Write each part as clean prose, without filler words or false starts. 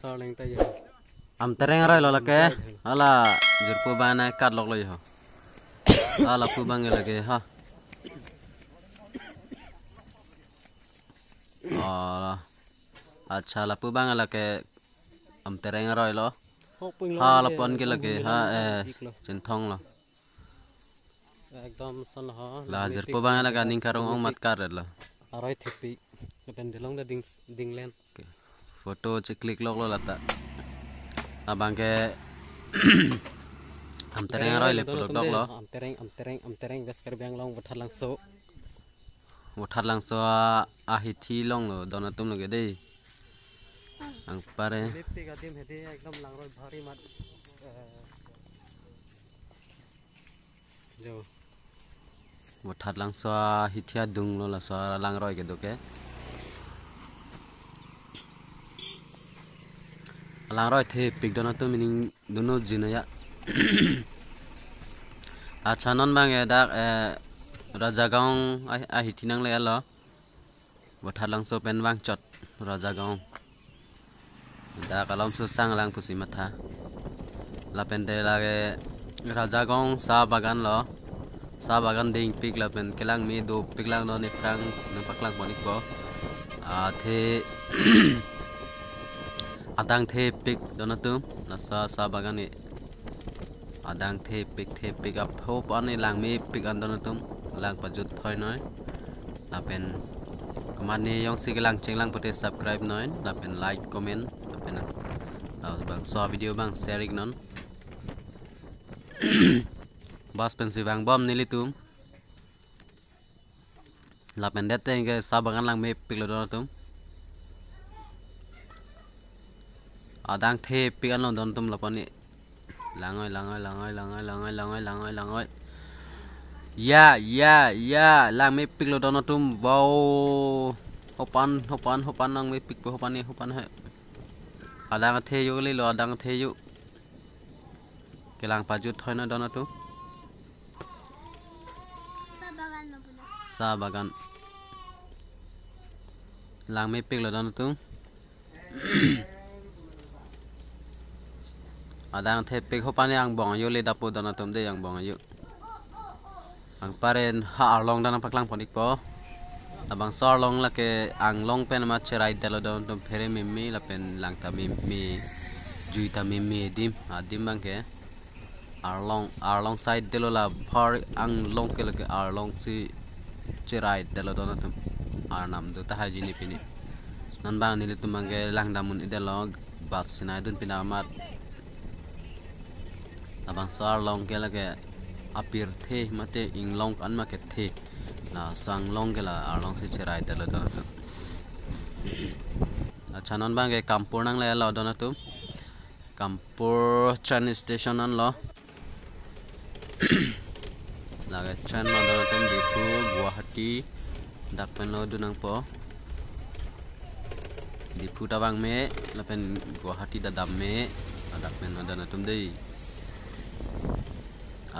sao lên tay am tereng rai lo lake ala jurpu bana kat lok lo yo ala pu bang lage ha ala acha la pu bang lake am tereng rai lo ha la pon ke lage ha chen thong lo एकदम सन हो la jurpu bang laga ning karong ong mat kar lo aroi thipi pen dilong da ding len foto che click lok lo lata abang ke am tereng rai le pulok dok lo am tereng gas kar bang long wathat lang so a hi thi long lo dona tum lo ge dei ang pare लिपटी का दिन हेदी एकदम लांगरोय भारी मत जो wathat lang so hi thia dung lo la so lang roi ge doke lang roi the pik dona tum mining duno jinaya acha non bang e dak raja gaung a hi thinang le lo wathat lang so pen bang chot raja gaung da kalom su sang lang pusi matha la pen de lage raja gaung sa bagan ding pik la pen kelang mi do pik lang no ni prang nang paklang bonik ko a the adang the pik donatum na sa bagan ni adang the pik up hop ani lang mi pik an donatum lang pajut thoi noi la pen kamani yong sigelang chenglang pote subscribe noi la pen like comment la pen bang so video bang sharing non bas pen si bang bom nilitum la pen dete ke sabangan lang me pik lo donatum adang the pik an lo donatum la pani langoi ya lang me pik lo donatum wow hopan nang me pik po hopan he adang the yu li lo adang the yu kelang pajut thoi na donatum sa bagan lang me pik lo donatum adang the pik hopan yang bong yu li dapu donatum de yang bong yu ang paren ha arlong dana paklang ponik po abang sor long la ke ang long pen ma cherai delo don tum phere mimmi la pen lang ta mimmi juita mimmi dim bang ke arlong side delo la phar ang long ke la ke arlong si cherai delo don tum arnam do ta haji ni pini nan bang ni tum bang ke lang damun idelo bas sinai dun pinamat abang sor long ke la ke apir the mate ing long an ma ke the na sang long ke la arlong si cherai delo don tum acha non bang ke kampur nang le lo don tum kampur train station an lo laga train ma don tum dipu Guwahati dak pen lo dunang po dipu tabang me la pen Guwahati da dam me dak pen lo don tum dei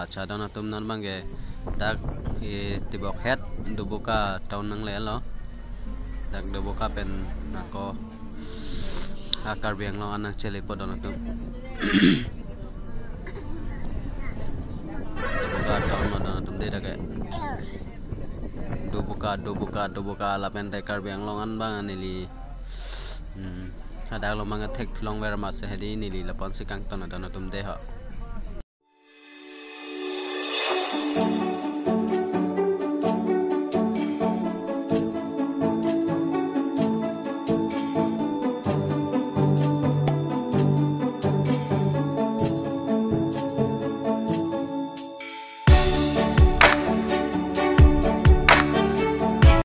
acha don tum non bang ke dak tibok het dubuka town nang le lo dak dubuka pen nako akar biang lo anang chele po don tum dubuka town ma don tum de dak dubuka la pen tekar biang lo an bang anili ada lo manga thek thulong wer ma se hedi nili la pon sikang ton don tum de ha